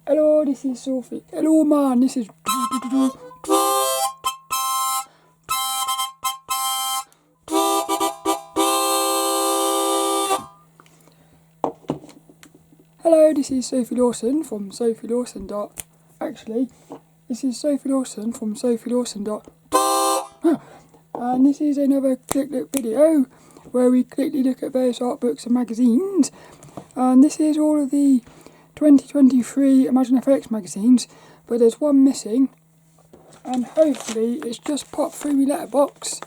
Hello, this is Sophie. Hello, man, this is... Hello, this is Sophie Lawson from Sophie Lawson. Actually, this is Sophie Lawson from Sophie Lawson. And this is another Click Look video where we quickly look at various art books and magazines. And this is all of the 2023 ImagineFX magazines, but there's one missing, and hopefully it's just popped through my letterbox,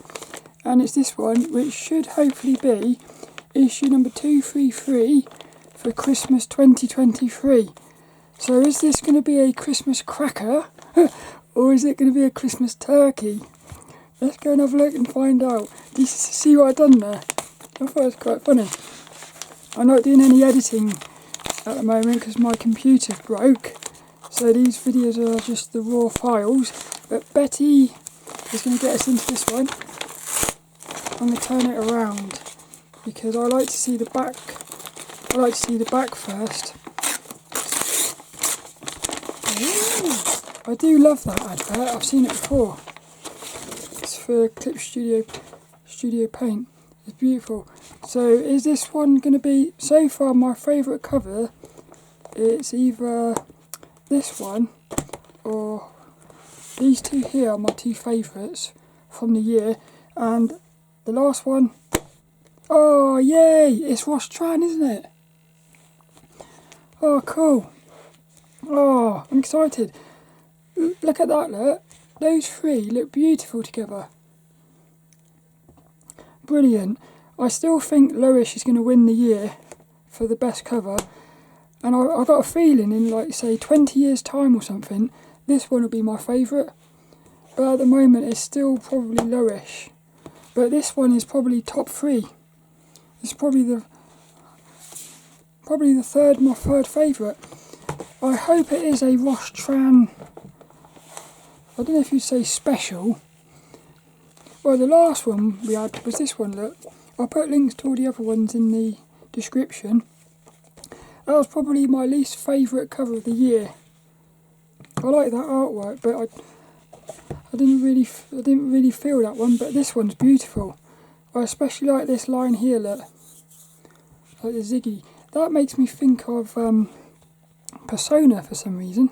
and it's this one, which should hopefully be issue number 233 for Christmas 2023. So is this going to be a Christmas cracker or is it going to be a Christmas turkey? Let's go and have a look and find out. Do you see what I've done there? I thought it was quite funny. I'm not doing any editing at the moment because my computer broke, so these videos are just the raw files. But Betty is going to get us into this one. I'm going to turn it around because I like to see the back. I like to see the back first. Ooh, I do love that advert. I've seen it before. It's for Clip Studio Paint. It's beautiful. So is this one going to be, so far my favourite cover, it's either this one or these two here are my two favourites from the year, and the last one, oh yay, it's Tran, isn't it? Oh cool. Oh, I'm excited. Look at that, look. Those three look beautiful together. Brilliant. I still think Lois is going to win the year for the best cover, and I've got a feeling in, like, say 20 years time or something, this one will be my favourite, but at the moment it's still probably Lois. But this one is probably top three. It's probably my third favourite. I hope it is a Tran, I don't know if you'd say special. Well, the last one we had was this one, look. I'll put links to all the other ones in the description. That was probably my least favourite cover of the year. I like that artwork, but I didn't really feel that one, but this one's beautiful. I especially like this line here, look. Like the Ziggy. That makes me think of Persona for some reason.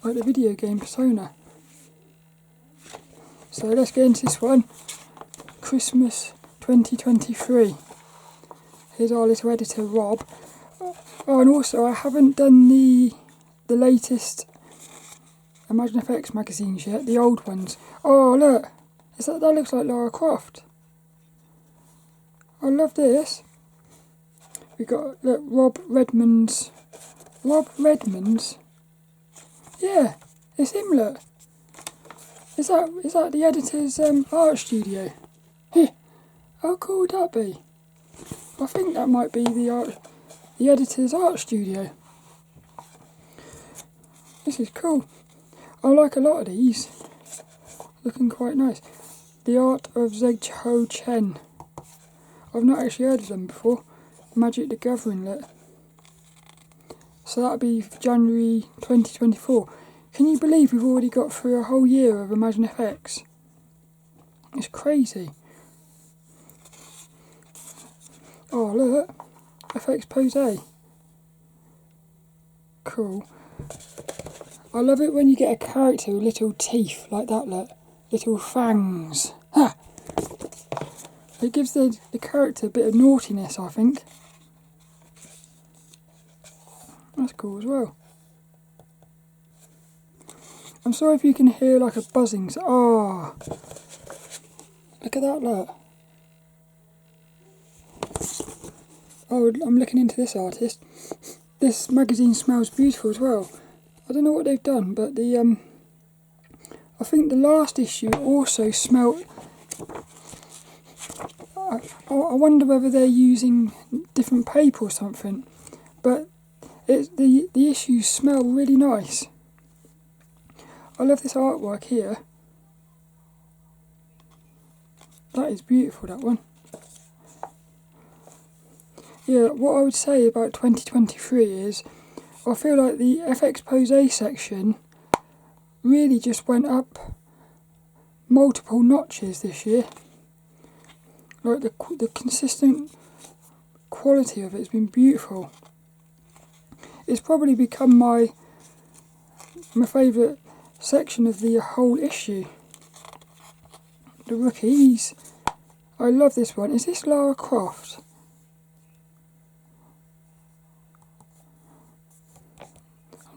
Like the video game Persona. So let's get into this one. Christmas 2023. Here's our little editor, Rob. Oh, and also I haven't done the latest ImagineFX magazines yet, the old ones. Oh look, that looks like Lara Croft. I love this. We got, look, Rob Redman's. Yeah, it's him, look. Is that the editor's art studio? How cool would that be? I think that might be the editor's art studio. This is cool. I like a lot of these. Looking quite nice. The Art of Zeg Ho Chen. I've not actually heard of them before. Magic the Gathering, look. So that'll be January 2024. Can you believe we've already got through a whole year of ImagineFX? It's crazy. Oh look, FXPosé. Cool. I love it when you get a character with little teeth like that, look. Little fangs. Ha! It gives the character a bit of naughtiness, I think. That's cool as well. I'm sorry if you can hear like a buzzing. Oh, look at that, look. Oh, I'm looking into this artist. This magazine smells beautiful as well. I don't know what they've done, but I think the last issue also smelled. I wonder whether they're using different paper or something, but the issues smell really nice. I love this artwork here. That is beautiful, that one. Yeah, what I would say about 2023 is I feel like the FXPosé section really just went up multiple notches this year. Like the consistent quality of it has been beautiful. It's probably become my favourite section of the whole issue. The rookies. I love this one. Is this Lara Croft?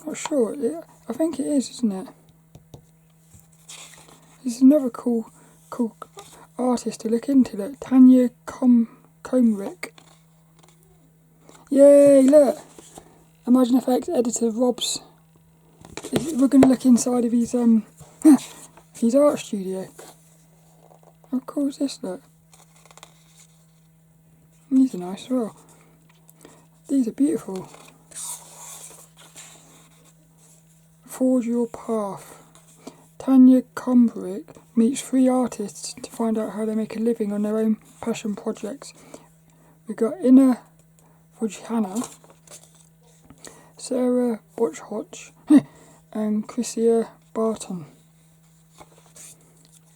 I'm not sure. I think it is, isn't it? This is another cool artist to look into. Look, Tanya Comrick. Yay! Look, ImagineFX editor Rob's. We're going to look inside of his his art studio. How cool is this? Look, these are nice as well. These are beautiful. Forge Your Path. Tanya Comrick meets 3 artists to find out how they make a living on their own passion projects. We've got Inna Fujhana, Sarah Botchhotch, and Chrissia Barton.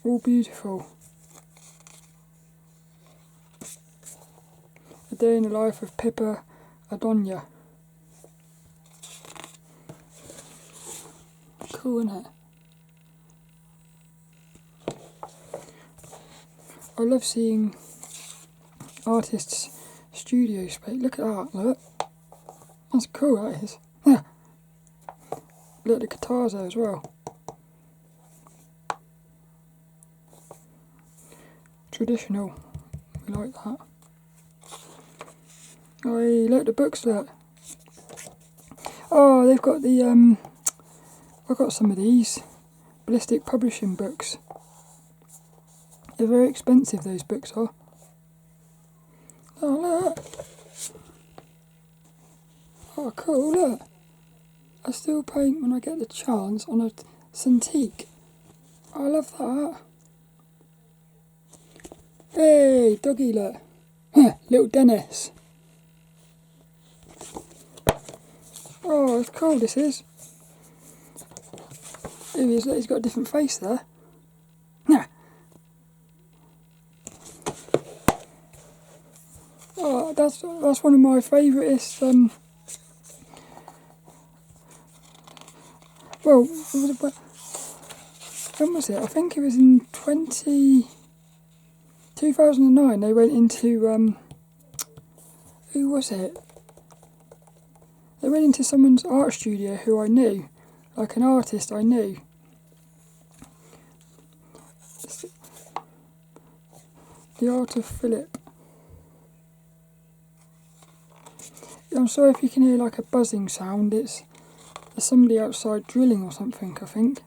All beautiful. A day in the life of Pippa Adonia. Cool, isn't it? I love seeing artists' studio space. Look at that, look. That's cool, that is. Yeah. Look, the guitars there as well. Traditional. We like that. Oh, hey, look, the books, look. Oh, they've got the, I've got some of these ballistic publishing books. They're very expensive, those books are. Oh, look. Oh, cool, look. I still paint when I get the chance on a Cintiq. I love that. Hey, doggy, look. Little Dennis. Oh, it's cool, this is. Here he is, look, he's got a different face there. Oh, that's one of my favouriteest, well, when was it? I think it was in 2009 they went into, who was it? They went into someone's art studio who I knew, like an artist I knew. The Art of Phillip. I'm sorry if you can hear like a buzzing sound, there's somebody outside drilling or something, I think.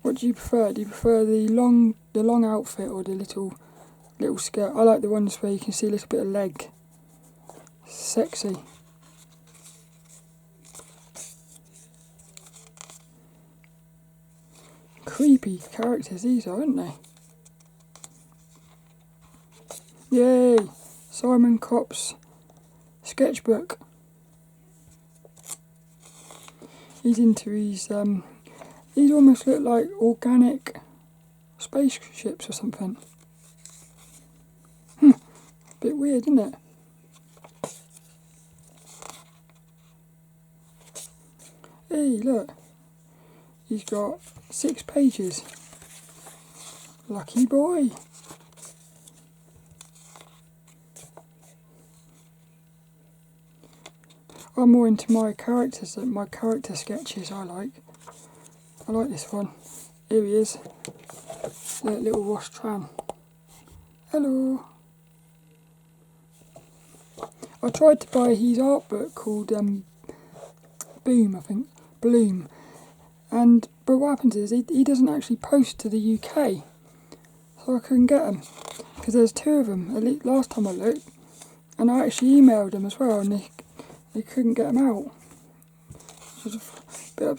What do you prefer? Do you prefer the long outfit or the little skirt? I like the ones where you can see a little bit of leg. Sexy. Creepy characters these are, aren't they? Yay! Simon Kopp's sketchbook. He's into his, these almost look like organic spaceships or something. Bit weird, isn't it? Hey, look. He's got 6 pages. Lucky boy. I'm more into my characters, my character sketches I like. I like this one. Here he is. Little Ross Tran. Hello. I tried to buy his art book called Boom, I think. Bloom. But what happens is he doesn't actually post to the UK. So I couldn't get them. Because there's 2 of them, at least last time I looked. And I actually emailed them as well and they couldn't get them out. I was a bit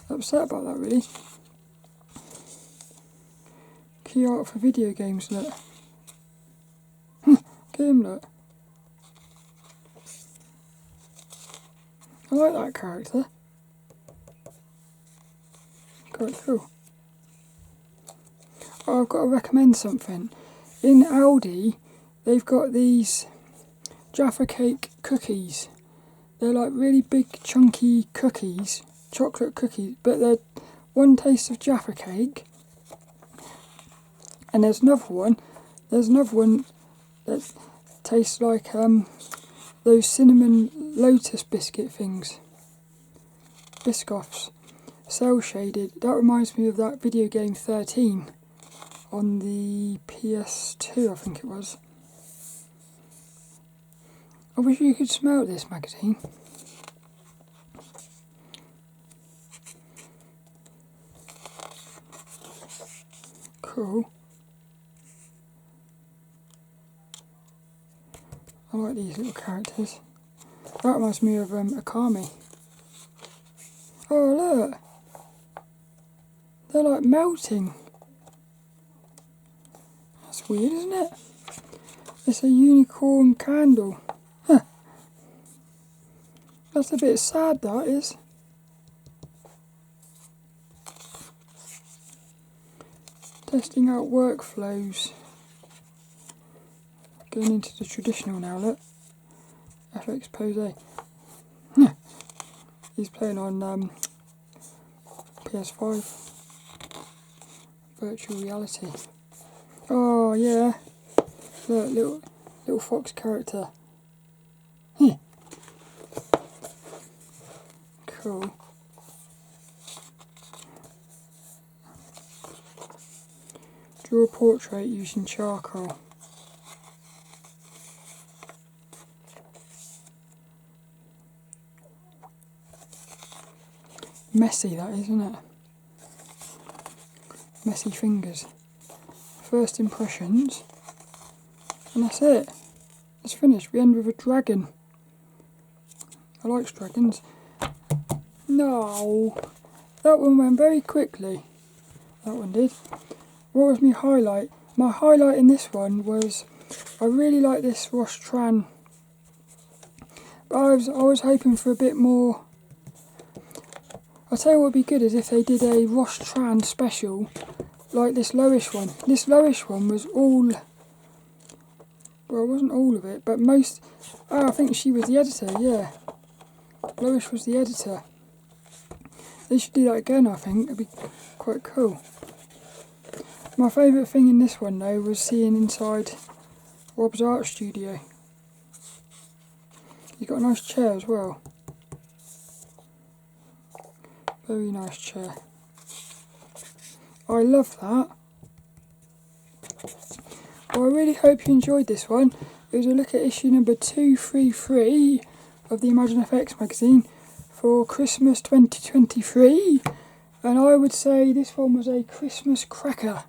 upset about that, really. Key art for video games, look. Game, look. I like that character. Quite cool. Oh, I've got to recommend something. In Aldi, they've got these Jaffa Cake cookies. They're like really big chunky cookies, chocolate cookies, but they're one taste of Jaffa Cake. And there's another one that tastes like those cinnamon lotus biscuit things. Biscoffs. Cell shaded. That reminds me of that video game 13 on the PS2, I think it was. I wish you could smell this magazine. Cool. I like these little characters. That reminds me of Akami. Oh look! They're like melting. That's weird, isn't it? It's a unicorn candle. Huh. That's a bit sad, that is. Testing out workflows. Going into the traditional now, look. FXPosé. He's playing on PS5. Virtual reality. Oh yeah. Look, little fox character. Cool. Draw a portrait using charcoal. Messy that is, isn't it? Messy fingers. First impressions. And that's it. It's finished. We end with a dragon. I like dragons. No! That one went very quickly. That one did. What was my highlight? My highlight in this one was I really like this Tran. But I was hoping for a bit more. I'll tell you what would be good is if they did a Tran special like this Loish one. This Loish one was all, well, it wasn't all of it, but most. Oh, I think she was the editor, yeah. Loish was the editor. They should do that again, I think. It'd be quite cool. My favourite thing in this one, though, was seeing inside Rob's art studio. You've got a nice chair as well. Very nice chair. I love that. Well, I really hope you enjoyed this one. It was a look at issue number 233 of the ImagineFX magazine for Christmas 2023. And I would say this one was a Christmas cracker.